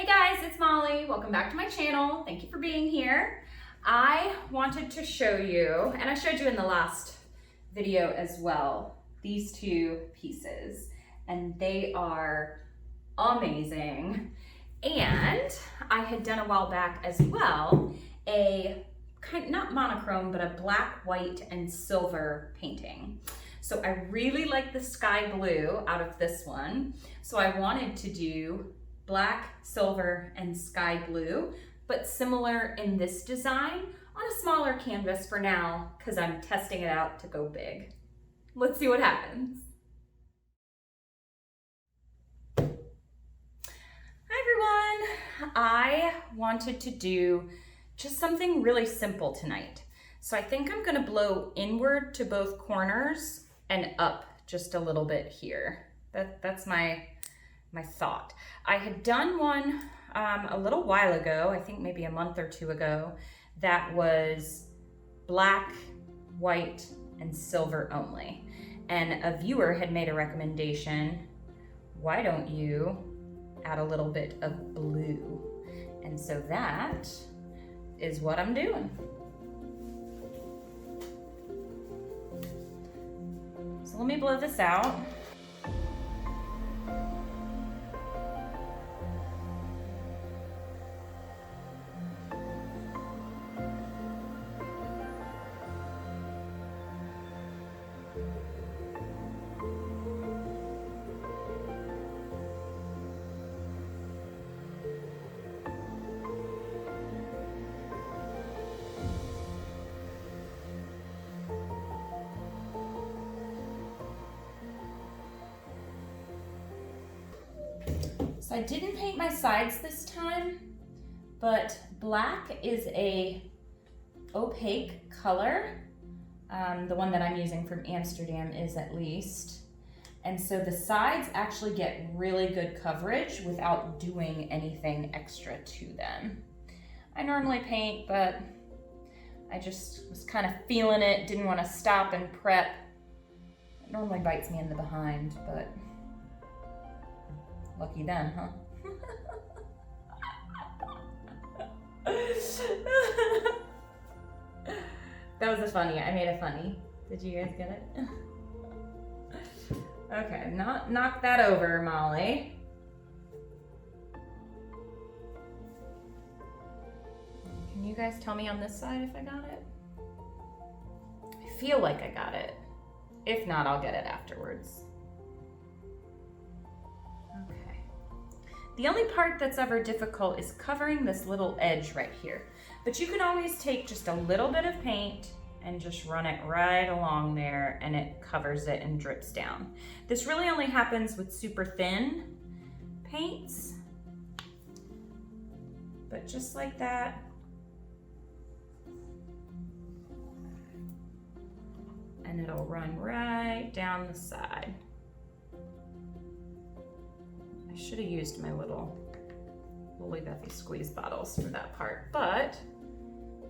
Hey guys, it's Molly. Welcome back to my channel. Thank you for being here. I wanted to show you, and I showed you in the last video as well, these two pieces, and they are amazing. And I had done a while back as well, a not monochrome, but a black, white, and silver painting. So I really like the sky blue out of this one. So I wanted to do black, silver, and sky blue, but similar in this design on a smaller canvas for now, because I'm testing it out to go big. Let's see what happens. Hi everyone. I wanted to do just something really simple tonight. So I think I'm gonna blow inward to both corners and up just a little bit here. That's my thought. I had done one a little while ago, I think maybe a month or two ago, that was black, white, and silver only. And a viewer had made a recommendation, why don't you add a little bit of blue? And so that is what I'm doing. So let me blow this out. So I didn't paint my sides this time, but black is a opaque color. The one that I'm using from Amsterdam is at least. And so the sides actually get really good coverage without doing anything extra to them. I normally paint, but I just was kind of feeling it, didn't want to stop and prep. It normally bites me in the behind, but lucky then, huh? That was a funny. I made a funny. Did you guys get it? Okay, knock that over, Molly. Can you guys tell me on this side if I got it? I feel like I got it. If not, I'll get it afterwards. Okay. The only part that's ever difficult is covering this little edge right here. But you can always take just a little bit of paint and just run it right along there and it covers it and drips down. This really only happens with super thin paints. But just like that. And it'll run right down the side. I should have used my little Lily Bethy squeeze bottles for that part, but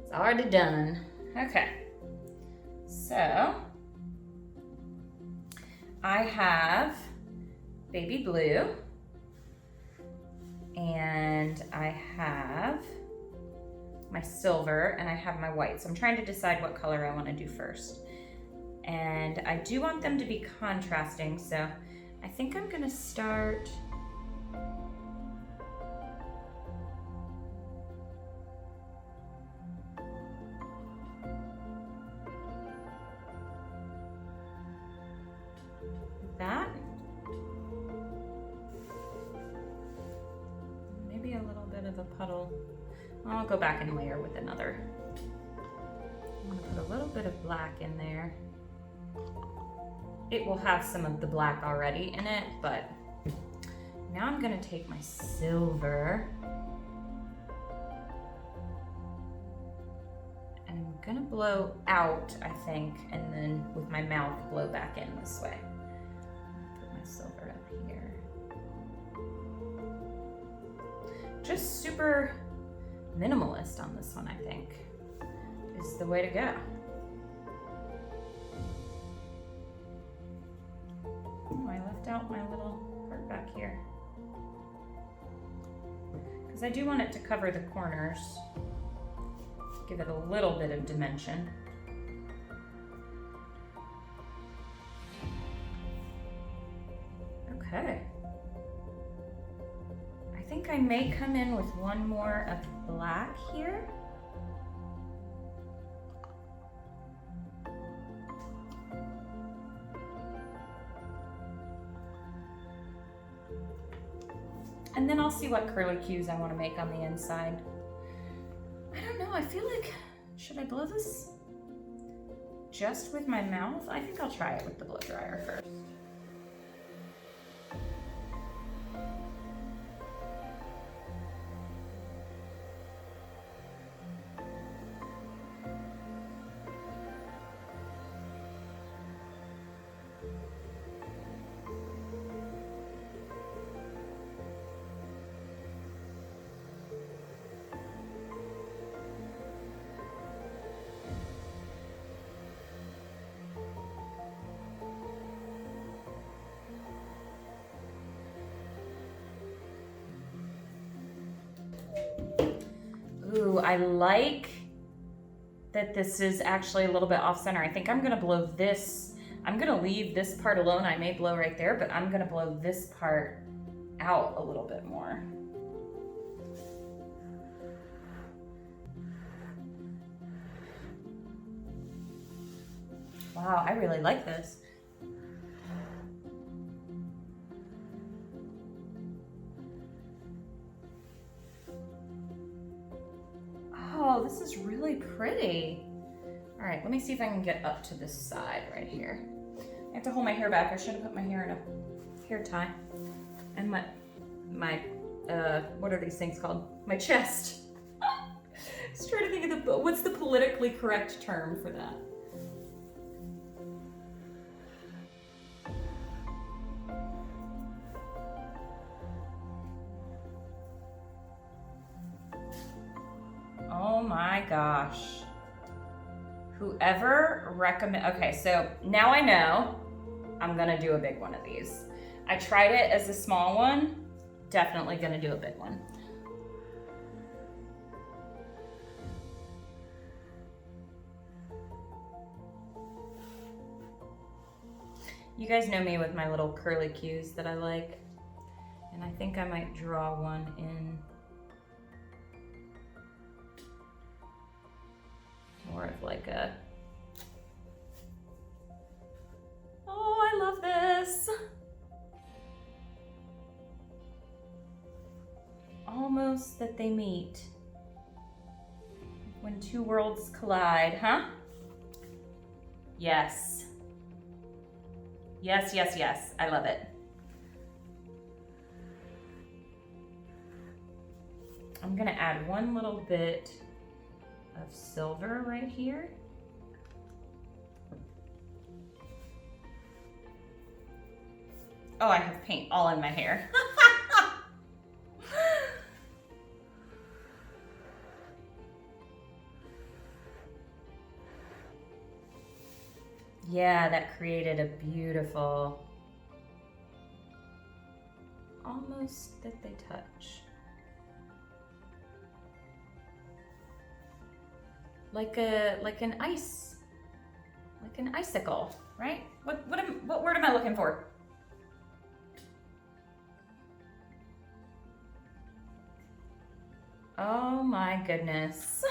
it's already done. Okay, so I have baby blue and I have my silver and I have my white. So I'm trying to decide what color I want to do first. And I do want them to be contrasting, so I think I'm gonna start that. Maybe a little bit of a puddle. I'll go back and layer with another. I'm gonna put a little bit of black in there. It will have some of the black already in it, but now I'm gonna take my silver and I'm gonna blow out, I think, and then with my mouth blow back in this way. Put my silver up here. Just super minimalist on this one, I think, is the way to go. Oh, I left out my little part back here. because I do want it to cover the corners. Give it a little bit of dimension. Okay. I think I may come in with one more of black here. And then I'll see what acrylic hues I want to make on the inside. I don't know, I feel like, should I blow this just with my mouth? I think I'll try it with the blow dryer first. Ooh, I like that this is actually a little bit off center. I think I'm gonna blow this. I'm gonna leave this part alone. I may blow right there, but I'm gonna blow this part out a little bit more. Wow, I really like this. Oh, this is really pretty. All right, let me see if I can get up to this side right here. I have to hold my hair back. I should have put my hair in a hair tie. And my what are these things called? My chest. Just trying to think of what's the politically correct term for that? Oh my gosh. Whoever recommend, okay, so now I know I'm gonna do a big one of these. I tried it as a small one, definitely gonna do a big one. You guys know me with my little curly cues that I like, and I think I might draw one in more of like a, oh, I love this. Almost that they meet when two worlds collide, huh? Yes. Yes, yes, yes, I love it. I'm gonna add one little bit of silver right here. Oh, I have paint all in my hair. Yeah, that created a beautiful, almost that they touch. Like an icicle, right? What word am I looking for? Oh my goodness.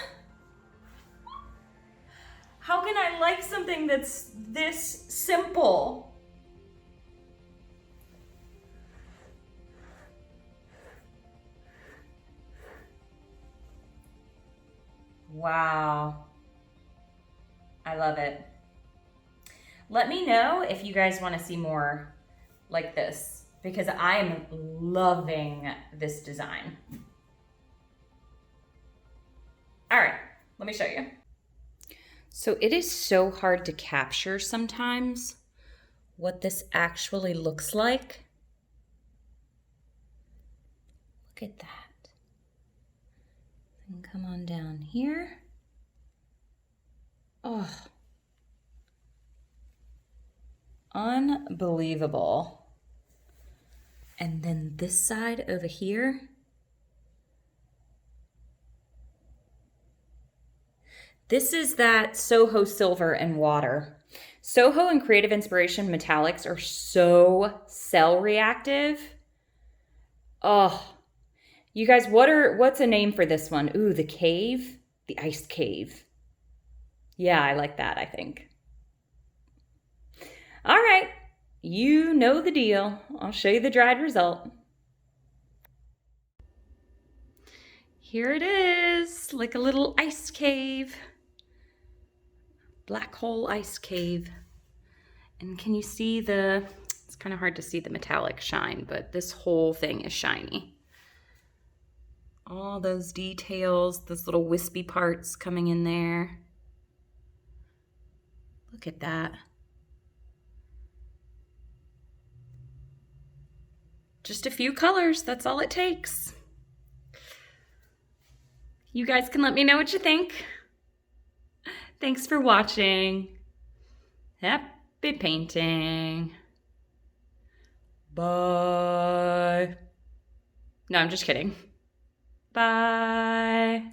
How can I like something that's this simple? Wow. I love it. Let me know if you guys want to see more like this, because I'm loving this design. All right, let me show you. So it is so hard to capture sometimes what this actually looks like. Look at that. And come on down here. Oh, unbelievable. And then this side over here. This is that Soho Silver and Water. Soho and Creative Inspiration metallics are so cell reactive. Oh, you guys, what's a name for this one? Ooh, the cave, the ice cave. Yeah, I like that, I think. All right, you know the deal. I'll show you the dried result. Here it is, like a little ice cave. Black hole ice cave. And can you see it's kind of hard to see the metallic shine, but this whole thing is shiny. All those details, those little wispy parts coming in there. Look at that. Just a few colors, that's all it takes. You guys can let me know what you think. Thanks for watching. Happy painting. Bye. No, I'm just kidding. Bye.